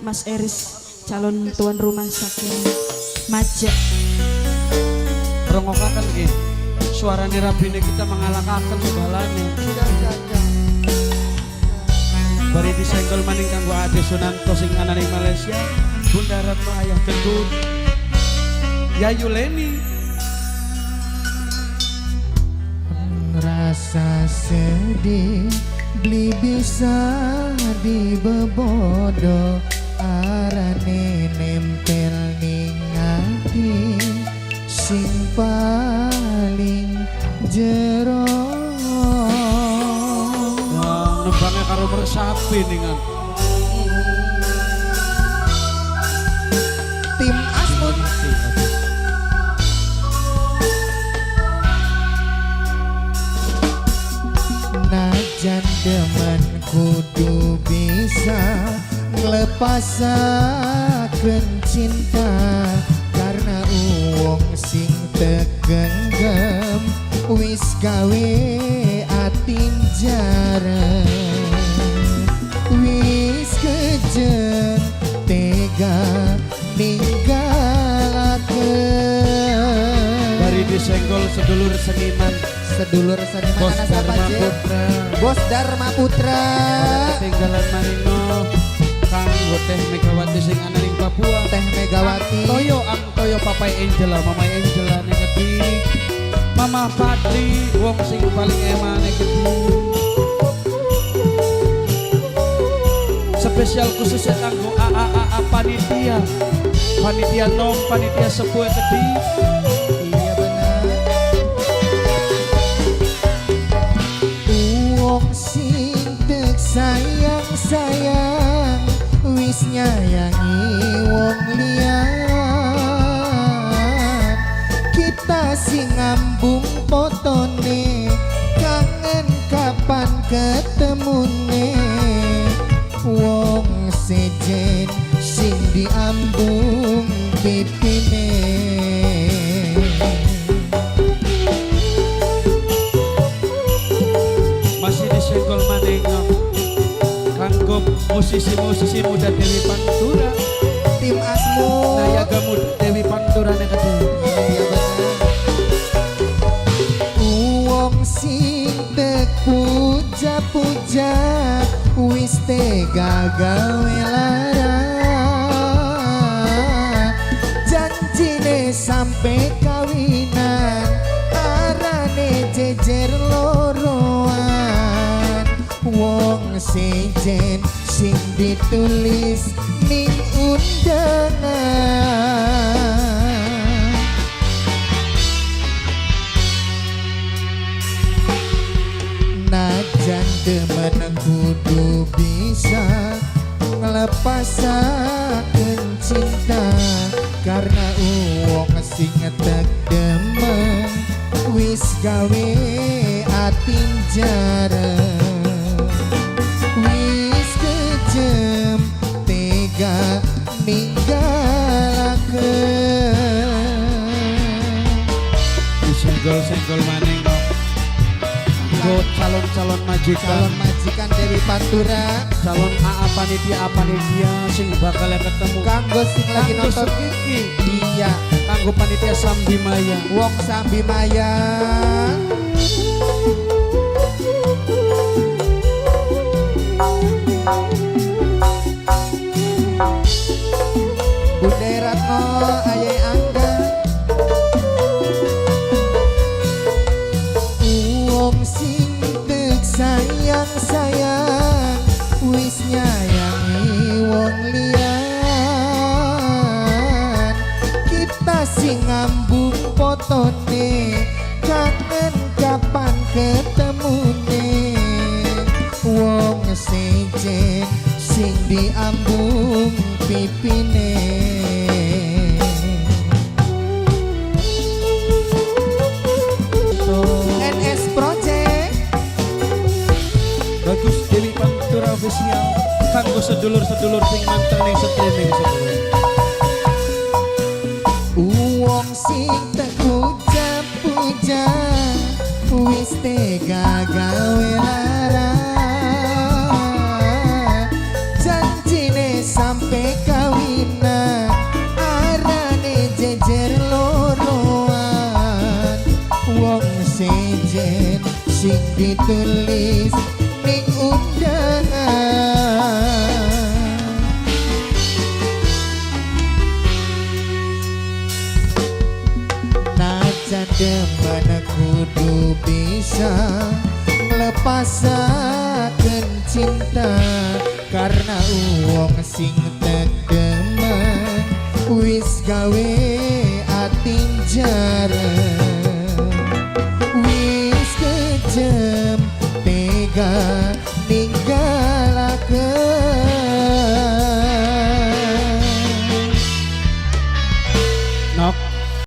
Mas Eris calon tuan rumah saking Majak. Rongokaken nggih. Suarane rabine kita mengalahkan segalanya. Bari disenggol maning kanggo Ade Sunanto sing ana ning Malaysia. Bunda Retno Ayah Gendut. Yayu Leni. Rasa sedih beli bisa dibebodo arane nempel ning ati sing paling jero. Wah, nembangnya karo meresapi ningan. Tim Asmun najan demen kudu bisa ngelepasaken cinta karena uwong sing tegenggam wis gawe atin jarang wis kejen tega ninggalaken. Bari disenggol sedulur seniman Sedulur Bos anak siapa Dharma Je? Putra. Bos Dharma Putra. Ketinggalan Marino kanggo Teh Megawati sing ana ning Papua. Teh Megawati. Toyo Papai Angela, Mama Angela negeti. Mama Fadli wong sing paling emane negeti. Spesial khusus kanggo AAA panitia. Panitia nom, panitia sepuh gede. Iya benar. Uwong sing tek sayang wis nyayangi wong liyan. Kita sing ngambung fotone kangen kapan ketemune. Wong sejen sing diambung pipine. Masih disenggol maning kanggo musisi-musisi muda Dewi Pantura. Tim Asmu Nayaga muda Dewi Pantura negeti. iya bener. Uwong sing tek puja-puja wis tega gawe lara janjine sampe kawinan arane jejer loroan wong sejen sing ditulis ning undangan. Najan demen kudu bisa ngelepasaken cinta karena uwong sing tek demen wis gawe atin jarang wis kejem tega ninggalaken. Disenggol-senggol maning kanggo calon-calon majikan. Majikan Dewi Pantura Calon AA panitia sing bakal ketemu kanggo sing lagi kanggo nonton Sukiki. iya Kanggo panitia Sambi Maya. wong Sambi Maya. Bunda Ratno Ayai Angga. Wong sing tek sayang wis nyayangi wong liyan. Kita sing ngambung fotone kangen kapan ketemune. Wong sejen sing diambung pipine. NS Project Bagus Dewi Pantura official kanggo sedulur-sedulur sing manten ning streaming sedulur. uwong sing tek puja-puja wis tega gawe lara janjine sampe ditulis ning undangan. Najan demen kudu bisa ngelepasaken cinta, karena uang sing tedemen wis gawe ating jarang, wis kejem tega